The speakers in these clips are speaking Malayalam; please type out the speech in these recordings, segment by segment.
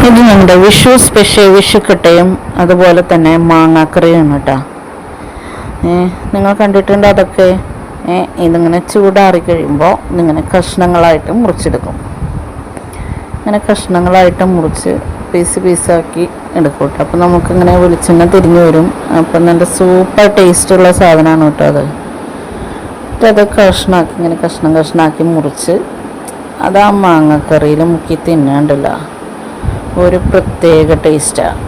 ഇത് നമ്മുടെ വിഷു സ്പെഷ്യൽ വിഷുക്കട്ടയും അതുപോലെ തന്നെ മാങ്ങാക്കറിയാണ് കേട്ടോ. നിങ്ങൾ കണ്ടിട്ടുണ്ട് അതൊക്കെ. ഇതിങ്ങനെ ചൂടാറി കഴിയുമ്പോൾ ഇതിങ്ങനെ കഷ്ണങ്ങളായിട്ട് മുറിച്ചെടുക്കും. ഇങ്ങനെ കഷ്ണങ്ങളായിട്ട് മുറിച്ച് പീസാക്കി എടുക്കും കേട്ടോ. അപ്പോൾ നമുക്കിങ്ങനെ വെളിച്ചെണ്ണ തിരിഞ്ഞു വരും. അപ്പം നല്ല സൂപ്പർ ടേസ്റ്റുള്ള സാധനമാണ് കേട്ടോ അത്. അത് കഷ്ണമാക്കി ഇങ്ങനെ കഷ്ണാക്കി മുറിച്ച് അത് ആ മാങ്ങക്കറിയിൽ മുക്കി തിന്നാണ്ടല്ല, ഒരു പ്രത്യേക ടേസ്റ്റാണ്.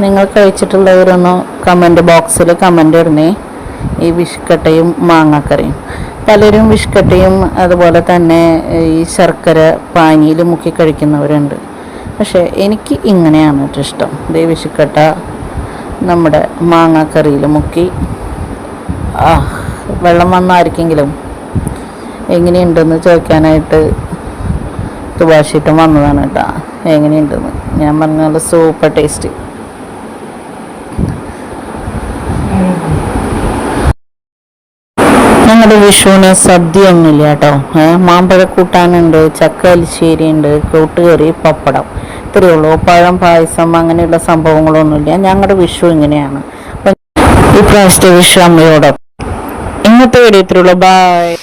നിങ്ങൾ കഴിച്ചിട്ടുള്ളവരൊന്ന് കമൻറ്റ് ബോക്സിൽ കമൻ്റ് ഇടണേ. ഈ വിഷുക്കട്ടയും മാങ്ങാക്കറിയും പലരും വിഷുക്കട്ടയും അതുപോലെ തന്നെ ഈ ശർക്കര പാനിയിൽ മുക്കി കഴിക്കുന്നവരുണ്ട്. പക്ഷേ എനിക്ക് ഇങ്ങനെയാണ് ഏറ്റവും ഇഷ്ടം. ഇതേ വിഷുക്കട്ട നമ്മുടെ മാങ്ങാക്കറിയിൽ മുക്കി വെള്ളം വന്നായിരിക്കെങ്കിലും എങ്ങനെയുണ്ടെന്ന് ചോദിക്കാനായിട്ട് തുഭാഷിട്ടും വന്നതാണ് കേട്ടോ. എങ്ങനെയുണ്ടെന്ന് ഞാൻ പറഞ്ഞ സൂപ്പർ ടേസ്റ്റ്. ഞങ്ങളുടെ വിഷുവിന് സദ്യ ഒന്നുമില്ല കേട്ടോ. മാമ്പഴ കൂട്ടാനുണ്ട്, ചക്ക അലിശ്ശേരി ഉണ്ട്, കൂട്ടുകറി, പപ്പടം, ഇത്രയേ ഉള്ളൂ. പഴം, പായസം അങ്ങനെയുള്ള സംഭവങ്ങളൊന്നുമില്ല. ഞങ്ങളുടെ വിഷു ഇങ്ങനെയാണ്. അപ്പം ഈ പ്രാവശ്യത്തെ വിഷു അമ്മയോടൊപ്പം. ഇന്നത്തെ വീഡിയോ ഇത്രയുള്ളൂ. ബൈ.